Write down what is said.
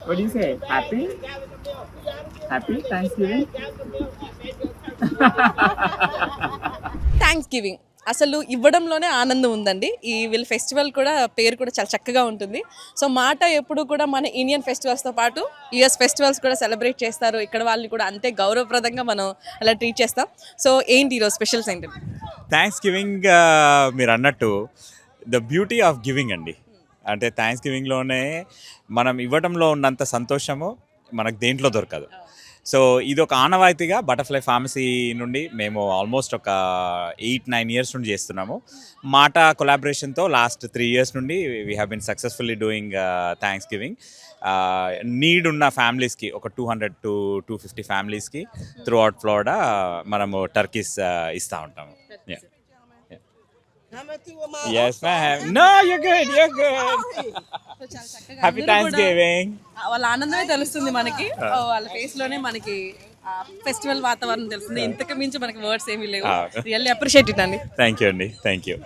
What do you say? Happy? Happy Thanksgiving? Thanks giving అసలు ఇవ్వడంలోనే ఆనందం ఉందండి. ఈ వీళ్ళ ఫెస్టివల్ కూడా పేరు కూడా చాలా చక్కగా ఉంటుంది. సో మాట ఎప్పుడు కూడా మన ఇండియన్ ఫెస్టివల్స్తో పాటు యుఎస్ ఫెస్టివల్స్ కూడా సెలబ్రేట్ చేస్తారు. ఇక్కడ వాళ్ళని కూడా అంతే గౌరవప్రదంగా మనం అలా ట్రీట్ చేస్తాం. సో ఏంటి ఈరోజు స్పెషల్స్ ఏంటి? థ్యాంక్స్ గివింగ్ మీరు అన్నట్టు ద బ్యూటీ ఆఫ్ గివింగ్ అండి. అంటే థ్యాంక్స్ గివింగ్లోనే మనం ఇవ్వడంలో ఉన్నంత సంతోషము మనకు దేంట్లో దొరకదు. సో ఇది ఒక ఆనవాయితీగా బటర్ఫ్లై ఫార్మసీ నుండి మేము ఆల్మోస్ట్ ఒక 8-9 ఇయర్స్ నుండి చేస్తున్నాము. మాట కొలాబరేషన్తో లాస్ట్ 3 ఇయర్స్ నుండి we have been successfully doing thanks giving. Need ఉన్న ఫ్యామిలీస్కి ఒక 200 to 250 ఫ్యామిలీస్కి త్రూ అవుట్ ఫ్లోరిడా మనము టర్కీస్ ఇస్తూ ఉంటాము. Yes, ma'am. No, you're good. You're good. Happy Thanksgiving. వాళ్ళ ఆనందమే తెలుస్తుంది మనకి. వాళ్ళ ఫేస్ లోనే మనకి ఫెస్టివల్ వాతావరణం తెలుస్తుంది. ఇంతకు మించి మనకి వర్డ్స్ ఏమీ లేవు. రియల్లీ అప్రిషియేట్ ఇట్ అండి. Thank you, Andy. Thank you.